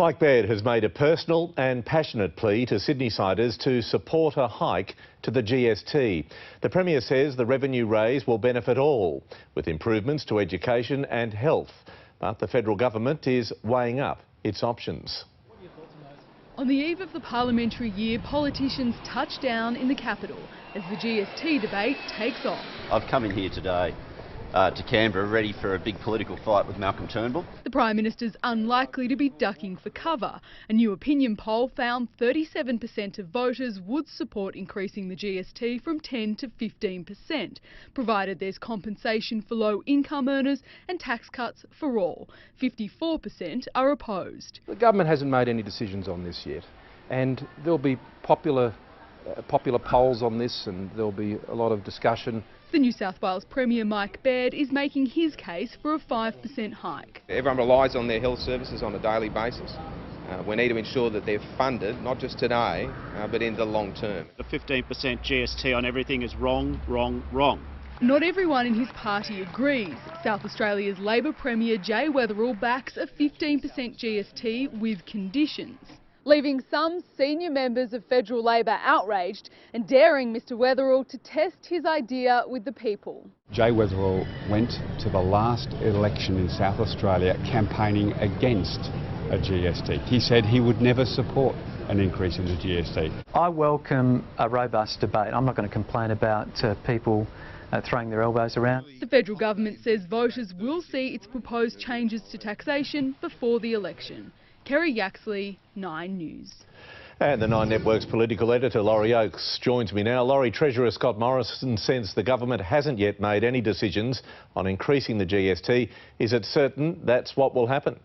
Mike Baird has made a personal and passionate plea to Sydney-siders to support a hike to the GST. The Premier says the revenue raise will benefit all, with improvements to education and health. But the federal government is weighing up its options. On the eve of the parliamentary year, politicians touch down in the capital as the GST debate takes off. I've come in here today to Canberra ready for a big political fight with Malcolm Turnbull. The Prime Minister's unlikely to be ducking for cover. A new opinion poll found 37% of voters would support increasing the GST from 10 to 15%, provided there's compensation for low-income earners and tax cuts for all. 54% are opposed. The government hasn't made any decisions on this yet, and there'll be popular polls on this, and there'll be a lot of discussion. The New South Wales Premier Mike Baird is making his case for a 5% hike. Everyone relies on their health services on a daily basis. We need to ensure that they're funded, not just today, but in the long term. The 15% GST on everything is wrong, wrong, wrong. Not everyone in his party agrees. South Australia's Labor Premier Weatherill backs a 15% GST with conditions, leaving some senior members of federal Labor outraged and daring Mr Weatherill to test his idea with the people. Weatherill went to the last election in South Australia campaigning against a GST. He said he would never support an increase in the GST. I welcome a robust debate. I'm not going to complain about people throwing their elbows around. The federal government says voters will see its proposed changes to taxation before the election. KERRIE, YAXLEY, 9 News. And the Nine Network's political editor Laurie Oakes joins me now. Laurie, Treasurer Scott Morrison says the government hasn't yet made any decisions on increasing the GST. Is it certain that's what will happen?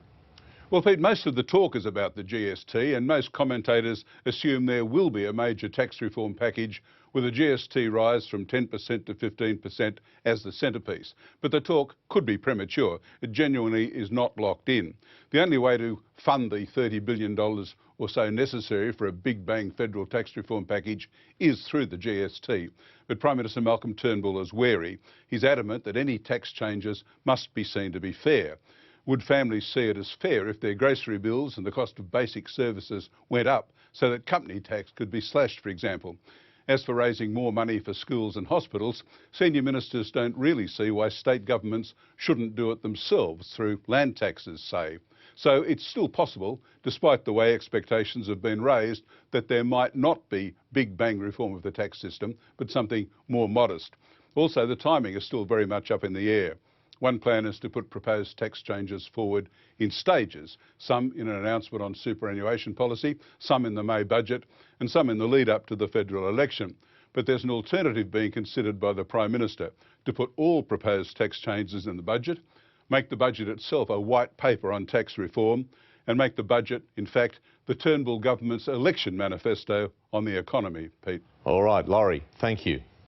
Well, Pete, most of the talk is about the GST, and most commentators assume there will be a major tax reform package with a GST rise from 10% to 15% as the centrepiece. But the talk could be premature. It genuinely is not locked in. The only way to fund the $30 billion or so necessary for a big bang federal tax reform package is through the GST. But Prime Minister Malcolm Turnbull is wary. He's adamant that any tax changes must be seen to be fair. Would families see it as fair if their grocery bills and the cost of basic services went up so that company tax could be slashed, for example? As for raising more money for schools and hospitals, senior ministers don't really see why state governments shouldn't do it themselves through land taxes, say. So it's still possible, despite the way expectations have been raised, that there might not be big bang reform of the tax system, but something more modest. Also, the timing is still very much up in the air. One plan is to put proposed tax changes forward in stages, some in an announcement on superannuation policy, some in the May budget, and some in the lead up to the federal election. But there's an alternative being considered by the Prime Minister: to put all proposed tax changes in the budget, make the budget itself a white paper on tax reform, and make the budget, in fact, the Turnbull government's election manifesto on the economy, Pete. All right, Laurie, thank you.